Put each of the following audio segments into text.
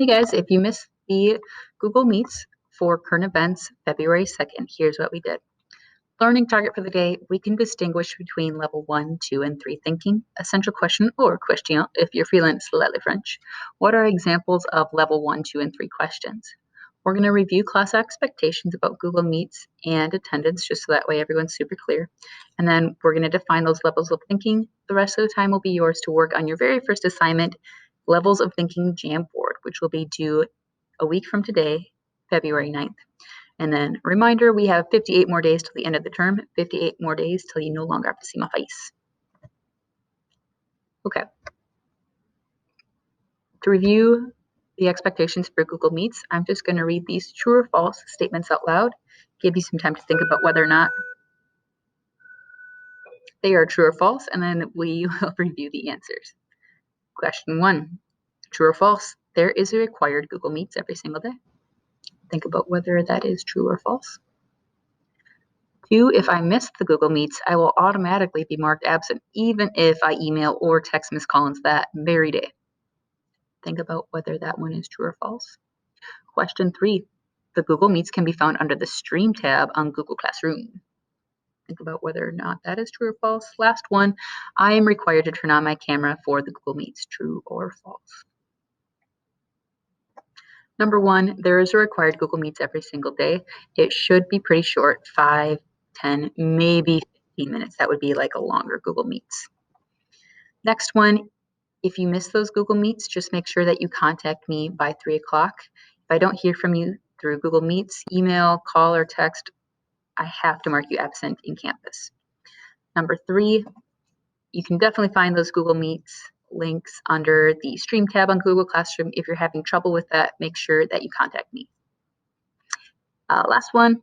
Hey guys, if you missed the Google Meets for current events February 2nd, here's what we did. Learning target for the day, we can distinguish between level 1, 2, and 3 thinking, essential question or question if you're feeling slightly French. What are examples of level 1, 2, and 3 questions? We're going to review class expectations about Google Meets and attendance, just so that way everyone's super clear. And then we're going to define those levels of thinking. The rest of the time will be yours to work on your very first assignment, Levels of Thinking Jamboard, which will be due a week from today, February 9th. And then reminder, we have 58 more days till the end of the term, 58 more days till you no longer have to see my face. Okay. To review the expectations for Google Meets, I'm just going to read these true or false statements out loud, give you some time to think about whether or not they are true or false, and then we will review the answers. Question 1, true or false? There is a required Google Meets every single day. Think about whether that is true or false. 2, if I miss the Google Meets, I will automatically be marked absent, even if I email or text Ms. Collins that very day. Think about whether that one is true or false. Question 3, the Google Meets can be found under the Stream tab on Google Classroom. Think about whether or not that is true or false. Last one, I am required to turn on my camera for the Google Meets, true or false. Number 1, there is a required Google Meets every single day. It should be pretty short, 5, 10, maybe 15 minutes. That would be like a longer Google Meets. Next one, if you miss those Google Meets, just make sure that you contact me by 3 o'clock. If I don't hear from you through Google Meets, email, call, or text, I have to mark you absent in campus. Number 3, you can definitely find those Google Meets links under the Stream tab on Google Classroom. If you're having trouble with that, make sure that you contact me. Last one,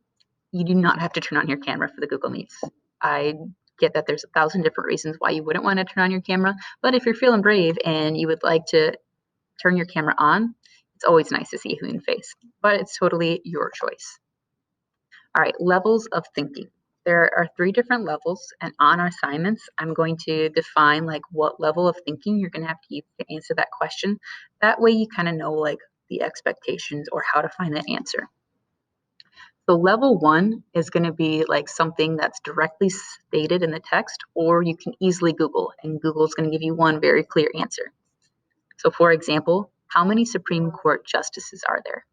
you do not have to turn on your camera for the Google Meets. I get that there's 1,000 different reasons why you wouldn't want to turn on your camera, but if you're feeling brave and you would like to turn your camera on, it's always nice to see a human face, but it's totally your choice. All right, levels of thinking. There are 3 different levels, and on our assignments, I'm going to define like what level of thinking you're going to have to use to answer that question. That way you kind of know like the expectations or how to find that answer. So level 1 is going to be like something that's directly stated in the text, or you can easily Google, and Google is going to give you one very clear answer. So for example, how many Supreme Court justices are there?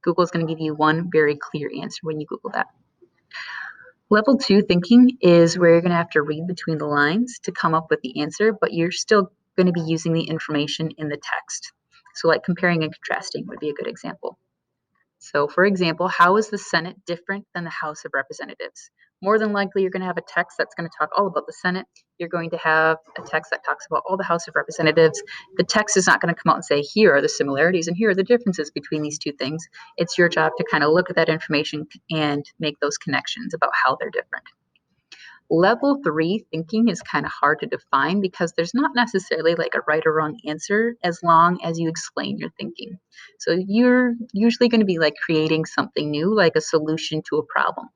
Google is going to give you one very clear answer when you Google that. Level 2 thinking is where you're going to have to read between the lines to come up with the answer, but you're still going to be using the information in the text. So like comparing and contrasting would be a good example. So for example, how is the Senate different than the House of Representatives? More than likely, you're going to have a text that's going to talk all about the Senate. You're going to have a text that talks about all the House of Representatives. The text is not going to come out and say, here are the similarities and here are the differences between these two things. It's your job to kind of look at that information and make those connections about how they're different. Level 3 thinking is kind of hard to define because there's not necessarily like a right or wrong answer as long as you explain your thinking. So you're usually going to be like creating something new, like a solution to a problem.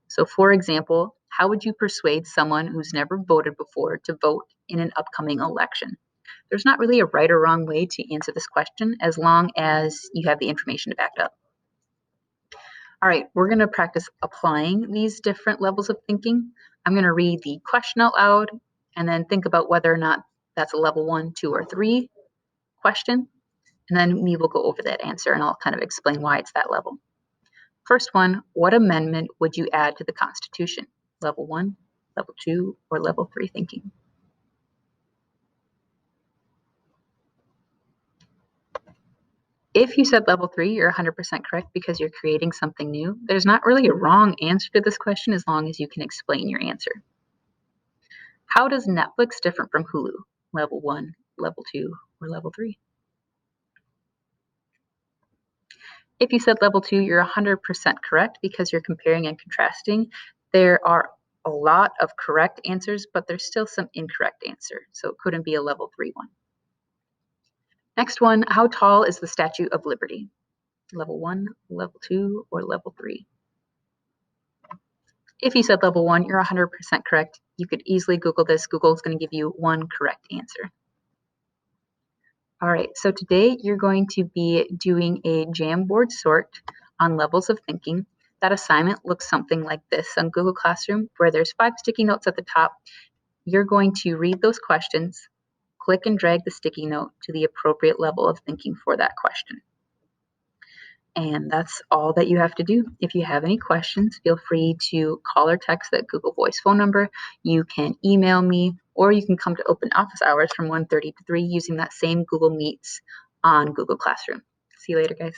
So for example, how would you persuade someone who's never voted before to vote in an upcoming election? There's not really a right or wrong way to answer this question as long as you have the information to back it up. All right, we're going to practice applying these different levels of thinking. I'm going to read the question out loud and then think about whether or not that's a level 1, 2, or 3 question. And then we will go over that answer and I'll kind of explain why it's that level. First one, what amendment would you add to the Constitution? Level 1, level 2, or level 3 thinking? If you said level 3, you're 100% correct because you're creating something new. There's not really a wrong answer to this question as long as you can explain your answer. How does Netflix differ from Hulu? Level 1, level 2, or level 3? If you said level 2, you're 100% correct because you're comparing and contrasting. There are a lot of correct answers, but there's still some incorrect answers, so it couldn't be a level 3 one. Next one, how tall is the Statue of Liberty? Level 1, level 2, or level 3? If you said level 1, you're 100% correct. You could easily Google this. Google is going to give you one correct answer. All right, so today you're going to be doing a Jamboard sort on levels of thinking. That assignment looks something like this on Google Classroom, where there's 5 sticky notes at the top. You're going to read those questions, click and drag the sticky note to the appropriate level of thinking for that question. And that's all that you have to do. If you have any questions, feel free to call or text that Google Voice phone number. You can email me, or you can come to open office hours from 1:30 to 3 using that same Google Meets on Google Classroom. See you later, guys.